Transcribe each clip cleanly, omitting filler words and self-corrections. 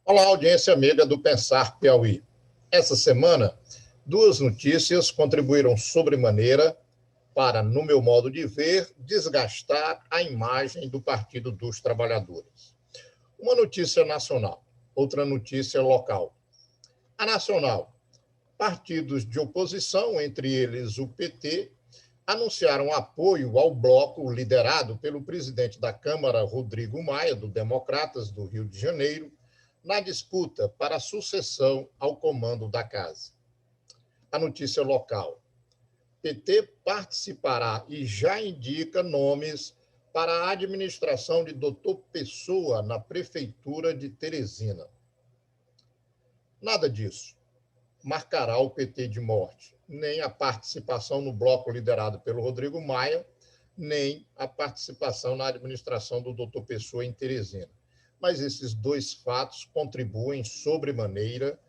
Olá, audiência amiga do Pensar Piauí. Essa semana, duas notícias contribuíram sobremaneira para, no meu modo de ver, desgastar a imagem do Partido dos Trabalhadores. Uma notícia nacional, outra notícia local. A nacional: partidos de oposição, entre eles o PT, anunciaram apoio ao bloco liderado pelo presidente da Câmara, Rodrigo Maia, do Democratas do Rio de Janeiro, na disputa para a sucessão ao comando da casa. A notícia local: PT participará e já indica nomes para a administração de Dr. Pessoa na Prefeitura de Teresina. Nada disso marcará o PT de morte, nem a participação no bloco liderado pelo Rodrigo Maia, nem a participação na administração do Dr. Pessoa em Teresina. Mas esses dois fatos contribuem sobremaneira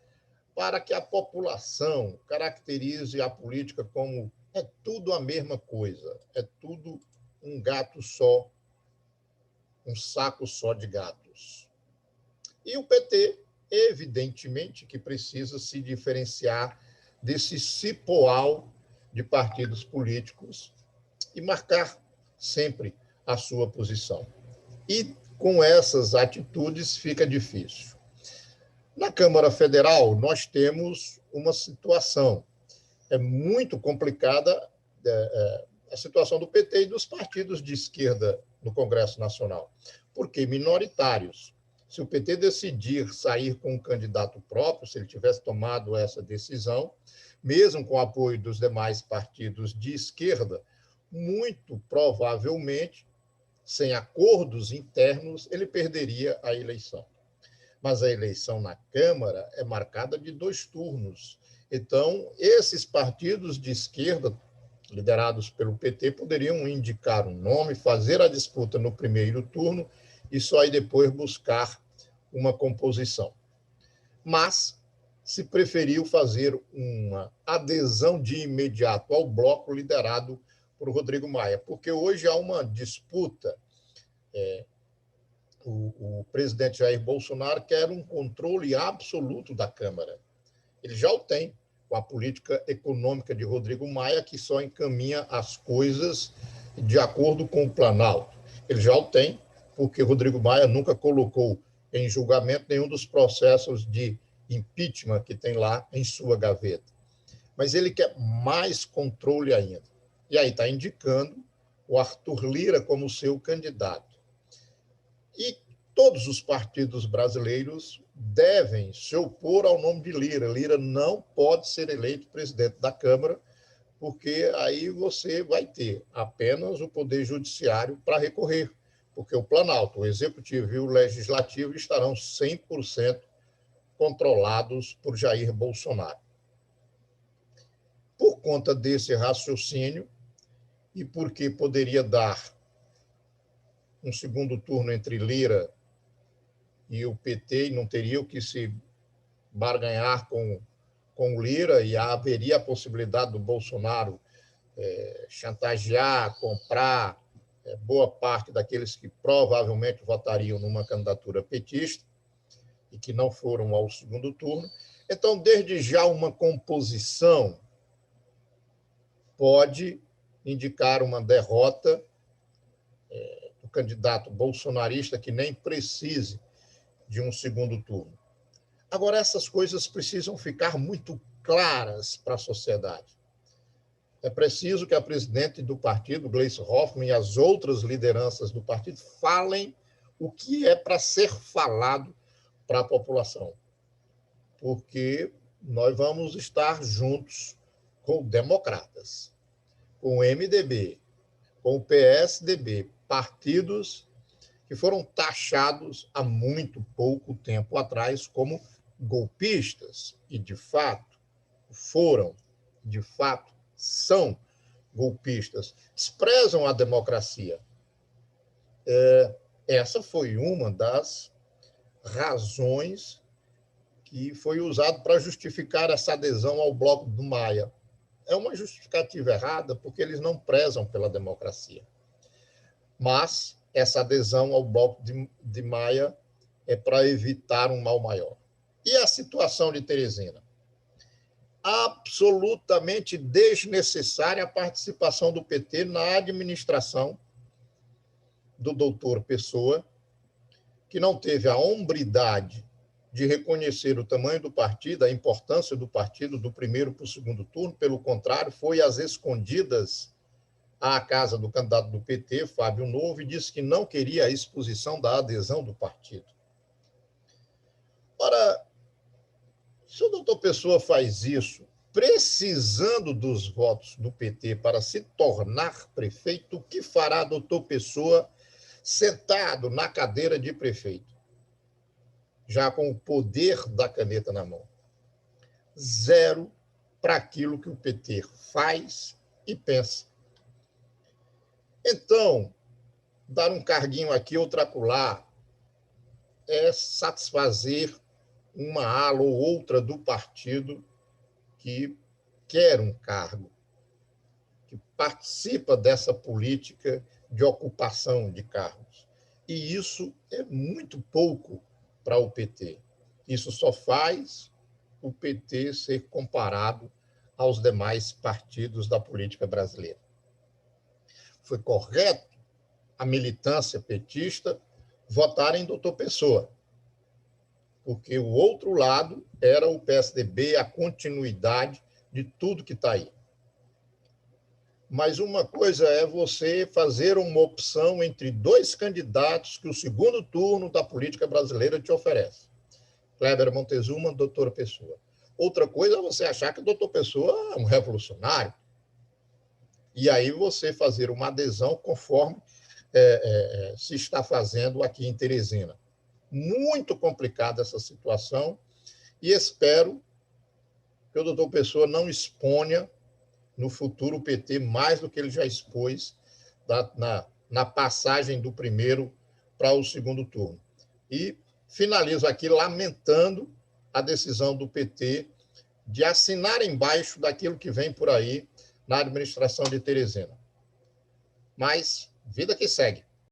para que a população caracterize a política como é tudo a mesma coisa, é tudo um gato só, um saco só de gatos. E o PT, evidentemente, que precisa se diferenciar desse cipoal de partidos políticos e marcar sempre a sua posição. E com essas atitudes fica difícil. Na Câmara Federal, nós temos uma situação muito complicada, a situação do PT e dos partidos de esquerda no Congresso Nacional, porque minoritários. Se o PT decidir sair com um candidato próprio, se ele tivesse tomado essa decisão, mesmo com o apoio dos demais partidos de esquerda, muito provavelmente, sem acordos internos, ele perderia a eleição. Mas a eleição na Câmara é marcada de 2 turnos. Então, esses partidos de esquerda, liderados pelo PT, poderiam indicar um nome, fazer a disputa no primeiro turno e só aí depois buscar uma composição. Mas se preferiu fazer uma adesão de imediato ao bloco liderado por Rodrigo Maia, porque hoje há uma disputa. O presidente Jair Bolsonaro quer um controle absoluto da Câmara. Ele já o tem, com a política econômica de Rodrigo Maia, que só encaminha as coisas de acordo com o Planalto. Ele já o tem, porque Rodrigo Maia nunca colocou em julgamento nenhum dos processos de impeachment que tem lá em sua gaveta. Mas ele quer mais controle ainda. E aí está indicando o Arthur Lira como seu candidato. E todos os partidos brasileiros devem se opor ao nome de Lira. Lira não pode ser eleito presidente da Câmara, porque aí você vai ter apenas o Poder Judiciário para recorrer, porque o Planalto, o Executivo e o Legislativo estarão 100% controlados por Jair Bolsonaro. Por conta desse raciocínio, e porque poderia dar um segundo turno entre Lira e o PT, e não teria o que se barganhar com o Lira, e haveria a possibilidade do Bolsonaro chantagear, comprar boa parte daqueles que provavelmente votariam numa candidatura petista e que não foram ao segundo turno. Então, desde já, uma composição pode indicar uma derrota do candidato bolsonarista, que nem precise de um segundo turno. Agora, essas coisas precisam ficar muito claras para a sociedade. É preciso que a presidente do partido, Gleisi Hoffmann, e as outras lideranças do partido falem o que é para ser falado para a população, porque nós vamos estar juntos com democratas, com o MDB, com o PSDB, partidos que foram taxados há muito pouco tempo atrás como golpistas, e de fato foram, de fato são golpistas, desprezam a democracia. Essa foi uma das razões que foi usado para justificar essa adesão ao bloco do Maia. É uma justificativa errada, porque eles não prezam pela democracia. Mas essa adesão ao bloco de Maia é para evitar um mal maior. E a situação de Teresina? Absolutamente desnecessária a participação do PT na administração do doutor Pessoa, que não teve a hombridade de reconhecer o tamanho do partido, a importância do partido do primeiro para o segundo turno, pelo contrário, foi às escondidas à casa do candidato do PT, Fábio Novo, e disse que não queria a exposição da adesão do partido. Ora, se o doutor Pessoa faz isso, precisando dos votos do PT para se tornar prefeito, o que fará doutor Pessoa sentado na cadeira de prefeito, já com o poder da caneta na mão? Zero para aquilo que o PT faz e pensa. Então, dar um carguinho aqui, outro acolá, é satisfazer uma ala ou outra do partido que quer um cargo, que participa dessa política de ocupação de cargos. E isso é muito pouco para o PT. Isso só faz o PT ser comparado aos demais partidos da política brasileira. Foi correto a militância petista votar em doutor Pessoa, porque o outro lado era o PSDB, a continuidade de tudo que está aí. Mas uma coisa é você fazer uma opção entre dois candidatos que o segundo turno da política brasileira te oferece. Kleber Montezuma, doutor Pessoa. Outra coisa é você achar que o doutor Pessoa é um revolucionário. E aí você fazer uma adesão conforme se está fazendo aqui em Teresina. Muito complicada essa situação e espero que o doutor Pessoa não exponha no futuro o PT mais do que ele já expôs na passagem do primeiro para o segundo turno. E finalizo aqui lamentando a decisão do PT de assinar embaixo daquilo que vem por aí na administração de Teresina. Mas, vida que segue.